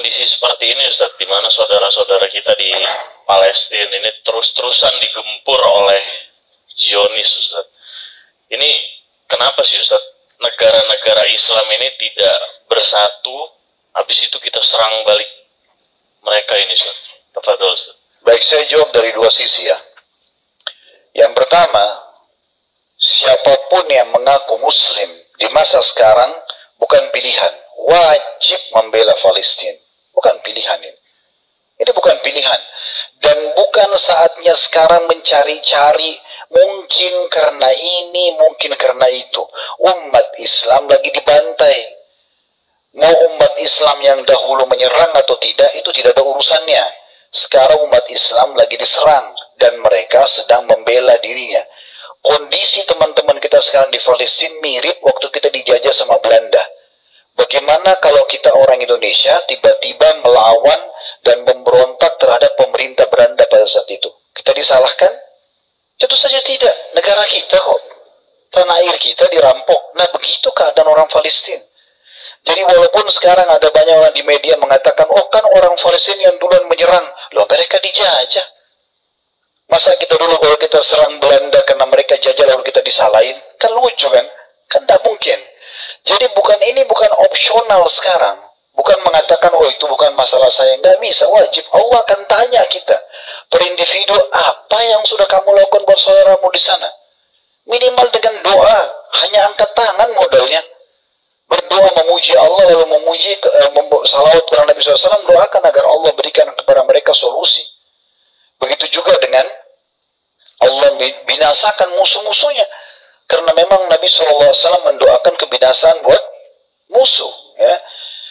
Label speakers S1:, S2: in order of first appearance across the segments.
S1: kondisi seperti ini Ustaz, di mana saudara-saudara kita di Palestina ini terus-terusan digempur oleh Zionis Ustaz. Ini kenapa sih Ustaz negara-negara Islam ini tidak bersatu, habis itu kita serang balik mereka ini Ustaz? Tafadhol Ustaz.
S2: Baik, saya jawab dari dua sisi ya. Yang pertama, siapapun yang mengaku muslim di masa sekarang bukan pilihan, wajib membela Palestina. Bukan pilihan ini. Ini bukan pilihan. Dan bukan saatnya sekarang mencari-cari mungkin karena ini, mungkin karena itu. Umat Islam lagi dibantai. Mau umat Islam yang dahulu menyerang atau tidak, itu tidak ada urusannya. Sekarang umat Islam lagi diserang dan mereka sedang membela dirinya. Kondisi teman-teman kita sekarang di Palestina mirip waktu kita dijajah sama Belanda. Bagaimana kalau kita orang Indonesia tiba-tiba melawan dan memberontak terhadap pemerintah Belanda pada saat itu? Kita disalahkan? Tentu saja tidak. Negara kita kok. Tanah air kita dirampok. Nah, begitu keadaan orang Palestina. Jadi walaupun sekarang ada banyak orang di media mengatakan, oh kan orang Palestina yang duluan menyerang. Loh, mereka dijajah. Masa kita dulu kalau kita serang Belanda karena mereka jajah lalu kita disalahin? Kan lucu kan? Kan tidak mungkin. Jadi ini bukan opsional sekarang. Bukan mengatakan, oh itu bukan masalah saya. Nggak bisa, wajib. Allah akan tanya kita. Per individu, apa yang sudah kamu lakukan buat saudaramu di sana? Minimal dengan doa. Hanya angkat tangan modalnya. Berdoa memuji Allah lalu memuji salawat kepada Nabi SAW, doakan agar Allah berikan kepada mereka solusi. Begitu juga dengan Allah binasakan musuh-musuhnya, karena memang Nabi SAW mendoakan kebinasaan buat musuh. Ya.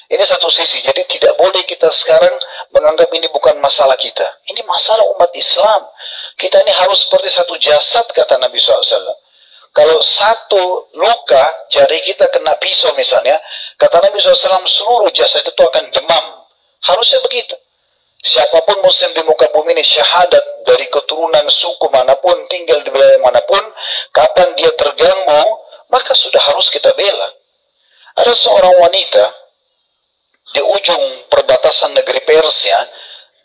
S2: Ini satu sisi. Jadi tidak boleh kita sekarang menganggap ini bukan masalah kita. Ini masalah umat Islam. Kita ini harus seperti satu jasad, kata Nabi SAW. Kalau satu luka, jari kita kena pisau misalnya, kata Nabi SAW, seluruh jasad itu akan demam. Harusnya begitu. Siapapun muslim di muka bumi ini syahadat dari keturunan suku manapun, tinggal di wilayah manapun, kapan dia terganggu, maka sudah harus kita bela. Ada seorang wanita di ujung perbatasan negeri Persia,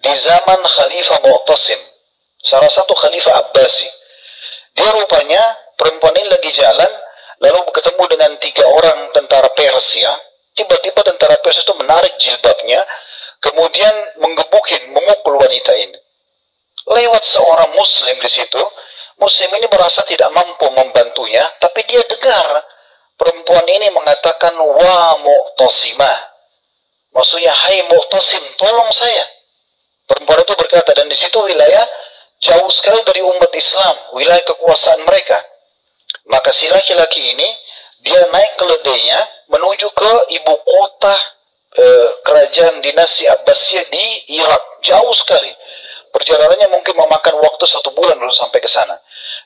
S2: di zaman Khalifah Mu'tasim, salah satu Khalifah Abbasi. Dia rupanya, perempuan ini lagi jalan, lalu ketemu dengan 3 orang tentara Persia. Tiba-tiba tentara Persia itu menarik jilbabnya, kemudian memukul wanita ini. Lewat seorang muslim di situ, muslim ini merasa tidak mampu membantunya, tapi dia dengar perempuan ini mengatakan, wa Mu'tasimah. Maksudnya, hai Mu'tasim, tolong saya. Perempuan itu berkata, dan di situ wilayah jauh sekali dari umat Islam, wilayah kekuasaan mereka. Maka si laki-laki ini, dia naik keledainya menuju ke ibu kota kerajaan dinasti Abbasiyah di Irak. Jauh sekali. Perjalanannya mungkin memakan waktu 1 bulan lalu sampai ke sana.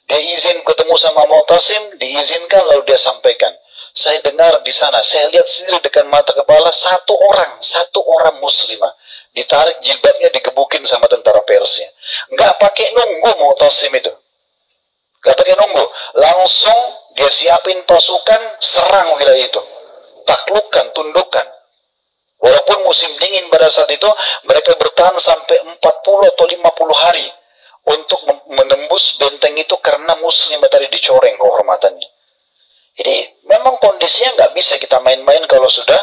S2: Dia izin ketemu sama Mu'tasim, diizinkan lalu dia sampaikan. Saya dengar di sana, saya lihat sendiri dengan mata kepala satu orang muslimah ditarik jilbabnya, digebukin sama tentara Persia. Nggak pakai nunggu Mu'tasim itu. Nggak pakai nunggu. Langsung dia siapin pasukan, serang wilayah itu. Taklukkan, tundukkan. Walaupun musim dingin pada saat itu, mereka bertahan sampai 40 atau 50 hari untuk menembus benteng itu karena muslim tadi dicoreng kehormatannya. Jadi memang kondisinya nggak bisa kita main-main kalau sudah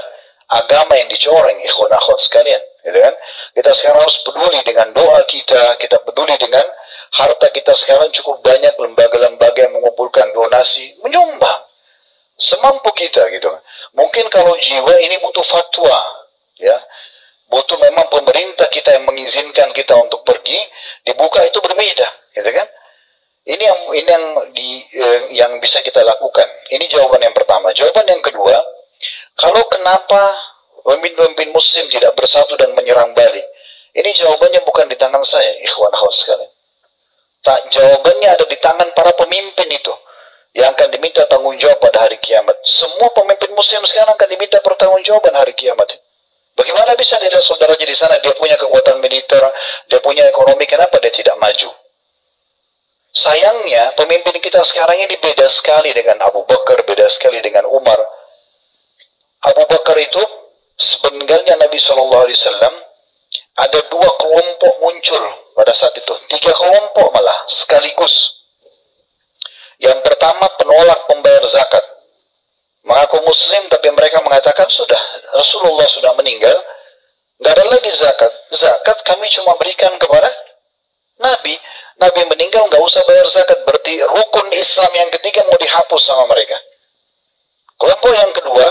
S2: agama yang dicoreng, ikhwan akhwat sekalian, gitu kan? Kita sekarang harus peduli dengan doa kita, kita peduli dengan harta kita. Sekarang cukup banyak lembaga-lembaga yang mengumpulkan donasi, menyumbang semampu kita, gitu. Mungkin kalau jiwa ini butuh fatwa, ya, butuh memang pemerintah kita yang mengizinkan kita untuk pergi, dibuka, itu berbeda, gitu kan? Ini yang bisa kita lakukan. Ini jawaban yang pertama. Jawaban yang kedua, kalau kenapa pemimpin-pemimpin muslim tidak bersatu dan menyerang balik? Ini jawabannya bukan di tangan saya, ikhwan akhwat sekalian. Jawabannya ada di tangan para pemimpin itu, yang akan diminta tanggung jawab pada hari kiamat. Semua pemimpin muslim sekarang akan diminta pertanggungjawaban hari kiamat. Bagaimana bisa dia saudaranya di sana, dia punya kekuatan militer, dia punya ekonomi, kenapa dia tidak maju? Sayangnya, pemimpin kita sekarang ini beda sekali dengan Abu Bakar, beda sekali dengan Umar. Abu Bakar itu sepeninggalnya Nabi SAW, ada dua kelompok muncul pada saat itu, tiga kelompok malah sekaligus. Yang pertama, penolak membayar zakat, mengaku muslim tapi mereka mengatakan sudah, Rasulullah sudah meninggal, nggak ada lagi zakat. Zakat kami cuma berikan kepada Nabi. Nabi meninggal, nggak usah bayar zakat. Berarti rukun Islam yang ketiga mau dihapus sama mereka. Kelompok yang kedua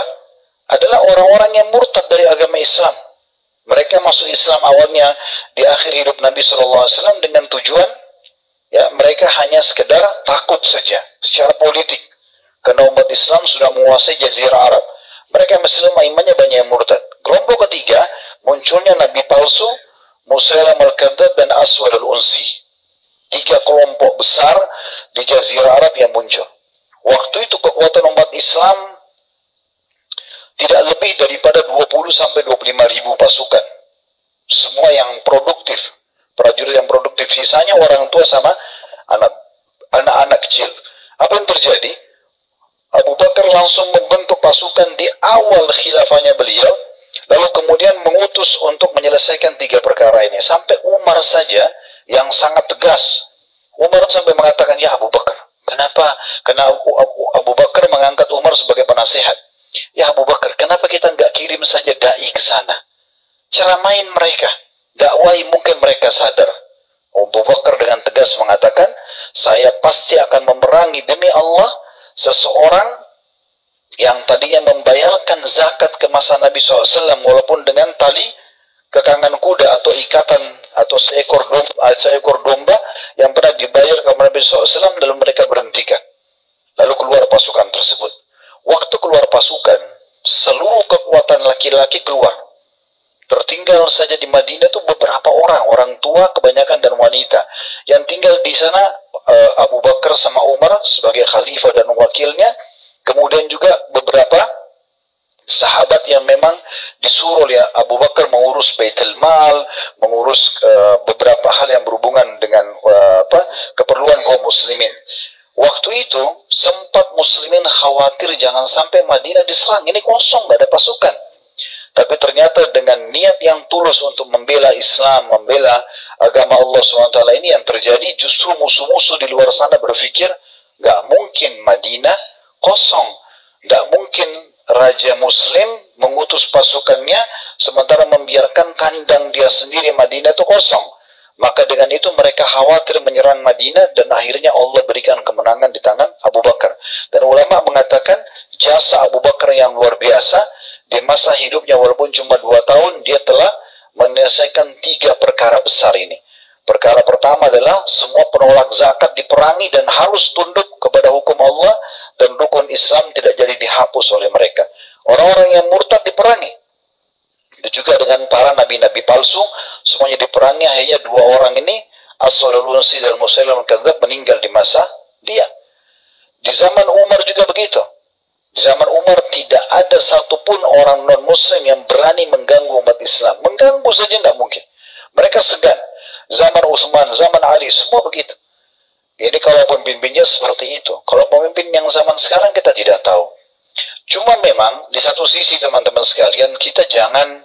S2: adalah orang-orang yang murtad dari agama Islam. Mereka masuk Islam awalnya di akhir hidup Nabi SAW dengan tujuan, ya, mereka hanya sekedar takut saja secara politik. Karena umat Islam sudah menguasai Jazirah Arab. Mereka Muslim imannya banyak yang murtad. Kelompok ketiga, munculnya Nabi palsu, Musailam al-Kadzdzab dan Aswad al-Unsi. Tiga kelompok besar di Jazirah Arab yang muncul. Waktu itu kekuatan umat Islam tidak lebih daripada 20 sampai 25 ribu pasukan. Semua yang produktif, prajurit yang produktif. Sisanya orang tua sama anak-anak kecil. Apa yang terjadi? Abu Bakar langsung membentuk pasukan di awal khilafahnya beliau, lalu kemudian mengutus untuk menyelesaikan tiga perkara ini. Sampai Umar saja yang sangat tegas. Umar sampai mengatakan, ya Abu Bakar, kenapa? Karena Abu Bakar mengangkat Umar sebagai penasehat. Ya Abu Bakar, kenapa kita nggak kirim saja dai ke sana? Ceramain mereka, dakwai, mungkin mereka sadar. Abu Bakar dengan tegas mengatakan, saya pasti akan memerangi demi Allah seseorang yang tadinya membayarkan zakat ke masa Nabi SAW walaupun dengan tali kekangan kuda atau ikatan atau seekor domba yang pernah dibayar kepada Nabi SAW, lalu mereka berhentikan. Lalu keluar pasukan tersebut. Waktu keluar pasukan, seluruh kekuatan laki-laki keluar. Tertinggal saja di Madinah itu beberapa orang tua kebanyakan dan wanita. Yang tinggal di sana Abu Bakar sama Umar sebagai khalifah dan wakilnya. Kemudian juga beberapa sahabat yang memang disuruh oleh Abu Bakar mengurus Baitul Mal, mengurus beberapa hal yang berhubungan dengan keperluan kaum muslimin. Waktu itu sempat muslimin khawatir jangan sampai Madinah diserang, ini kosong, nggak ada pasukan. Tapi ternyata dengan niat yang tulus untuk membela Islam, membela agama Allah SWT ini yang terjadi, justru musuh-musuh di luar sana berpikir, nggak mungkin Madinah kosong, nggak mungkin Raja Muslim mengutus pasukannya sementara membiarkan kandang dia sendiri Madinah itu kosong. Maka dengan itu mereka khawatir menyerang Madinah dan akhirnya Allah berikan kemenangan di tangan Abu Bakar. Dan ulama mengatakan jasa Abu Bakar yang luar biasa di masa hidupnya walaupun cuma 2 tahun dia telah menyelesaikan 3 perkara besar ini. Perkara pertama adalah semua penolak zakat diperangi dan harus tunduk kepada hukum Allah dan rukun Islam tidak jadi dihapus oleh mereka. Orang-orang yang murtad diperangi. Itu juga dengan para nabi-nabi palsu, semuanya diperangi. Akhirnya 2 orang ini, Aswad al-Unsi dan Musailam al-Kadzdzab meninggal di masa dia. Di zaman Umar juga begitu. Di zaman Umar tidak ada satupun orang non-Muslim yang berani mengganggu umat Islam. Mengganggu saja nggak mungkin. Mereka segan. Zaman Utsman, zaman Ali, semua begitu. Ini kalau pemimpinnya seperti itu. Kalau pemimpin yang zaman sekarang kita tidak tahu. Cuma memang di satu sisi teman-teman sekalian, kita jangan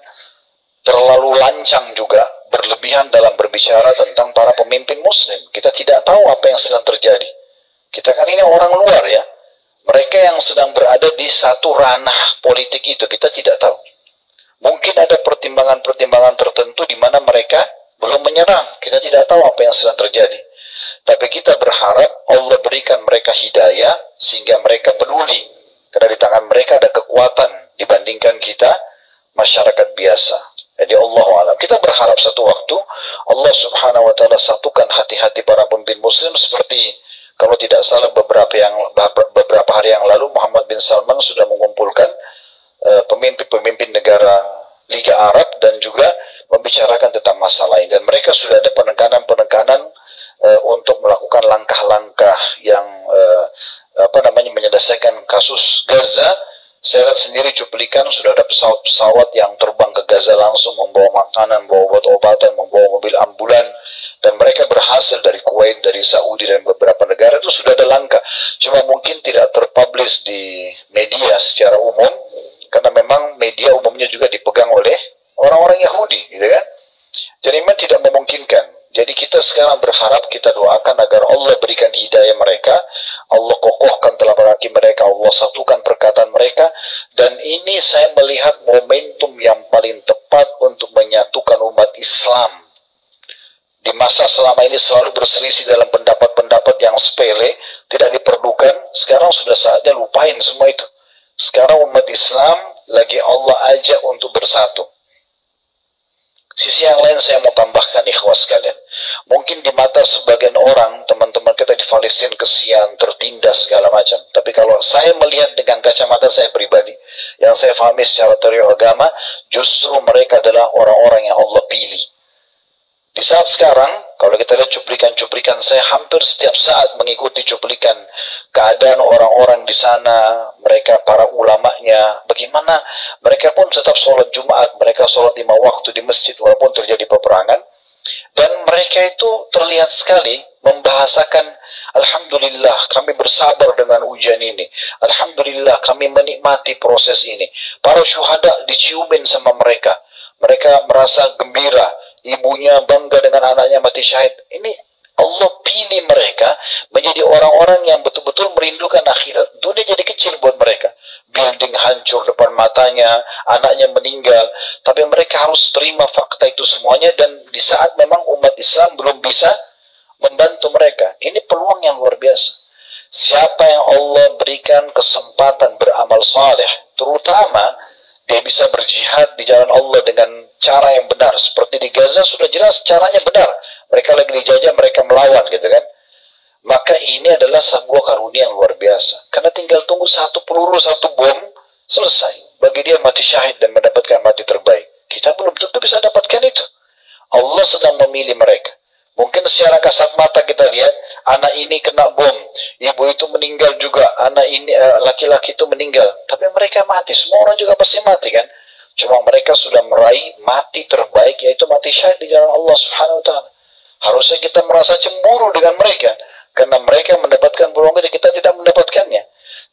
S2: terlalu lancang juga berlebihan dalam berbicara tentang para pemimpin Muslim. Kita tidak tahu apa yang sedang terjadi. Kita kan ini orang luar ya. Mereka yang sedang berada di satu ranah politik itu kita tidak tahu. Mungkin ada pertimbangan-pertimbangan tertentu di mana mereka belum menyerang. Kita tidak tahu apa yang sedang terjadi. Tapi kita berharap Allah berikan mereka hidayah sehingga mereka peduli. Karena di tangan mereka ada kekuatan dibandingkan kita masyarakat biasa. Jadi Allah alam. Kita berharap satu waktu Allah Subhanahu wa taala satukan hati-hati para pemimpin Muslim seperti kalau tidak salah beberapa hari yang lalu Muhammad bin Salman sudah mengumpulkan pemimpin-pemimpin negara Liga Arab dan juga membicarakan tentang masalah ini, dan mereka sudah ada penekanan-penekanan untuk melakukan langkah-langkah yang menyelesaikan kasus Gaza. Saya lihat sendiri cuplikan sudah ada pesawat-pesawat yang terbang ke Gaza langsung membawa makanan, membawa obat-obatan, membawa mobil ambulan, dan mereka berhasil dari Kuwait, dari Saudi dan beberapa negara itu sudah ada langkah. Cuma mungkin tidak terpublish di media secara umum, Karena memang media umumnya juga dipegang oleh orang-orang Yahudi, gitu kan. Jadi memang tidak memungkinkan. Jadi kita sekarang berharap, kita doakan agar Allah berikan hidayah mereka, Allah kokohkan telapak kaki mereka, Allah satukan perkataan mereka, dan ini saya melihat momentum yang paling tepat untuk menyatukan umat Islam. Di masa selama ini selalu berselisih dalam pendapat-pendapat yang sepele, tidak diperlukan, sekarang sudah saatnya lupain semua itu. Sekarang umat Islam lagi Allah ajak untuk bersatu. Sisi yang lain saya mau tambahkan, ikhwah sekalian. Mungkin di mata sebagian orang, teman-teman kita di Palestina kesian, tertindas, segala macam. Tapi kalau saya melihat dengan kacamata saya pribadi, yang saya pahami secara teori agama, justru mereka adalah orang-orang yang Allah pilih. Di saat sekarang, kalau kita lihat cuplikan-cuplikan, saya hampir setiap saat mengikuti cuplikan keadaan orang-orang di sana, mereka para ulamanya, bagaimana mereka pun tetap sholat Jumat, mereka sholat 5 waktu di masjid walaupun terjadi peperangan, dan mereka itu terlihat sekali membahasakan, Alhamdulillah kami bersabar dengan ujian ini, Alhamdulillah kami menikmati proses ini. Para syuhada diciumin sama mereka, mereka merasa gembira, ibunya bangga dengan anaknya mati syahid. Ini Allah pilih mereka menjadi orang-orang yang betul-betul merindukan akhirat. Dunia jadi kecil buat mereka. Building hancur depan matanya, anaknya meninggal. Tapi mereka harus terima fakta itu semuanya, dan di saat memang umat Islam belum bisa membantu mereka. Ini peluang yang luar biasa. Siapa yang Allah berikan kesempatan beramal saleh, terutama dia bisa berjihad di jalan Allah dengan cara yang benar. Seperti di Gaza sudah jelas caranya benar. Mereka lagi dijajah, mereka melawan, gitu kan. Maka ini adalah sebuah karunia yang luar biasa. Karena tinggal tunggu satu peluru, satu bom, selesai. Bagi dia mati syahid dan mendapatkan mati terbaik. Kita belum tentu bisa dapatkan itu. Allah sedang memilih mereka. Mungkin secara kasat mata kita lihat, anak ini kena bom, ibu itu meninggal juga, anak ini laki-laki itu meninggal. Tapi mereka mati, semua orang juga pasti mati kan. Cuma mereka sudah meraih mati terbaik, yaitu mati syahid di jalan Allah Subhanahu wa Ta'ala. Harusnya kita merasa cemburu dengan mereka, karena mereka mendapatkan peluang dan kita tidak mendapatkannya.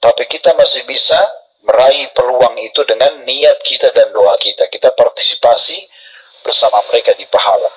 S2: Tapi kita masih bisa meraih peluang itu dengan niat kita dan doa kita. Kita partisipasi bersama mereka di pahala.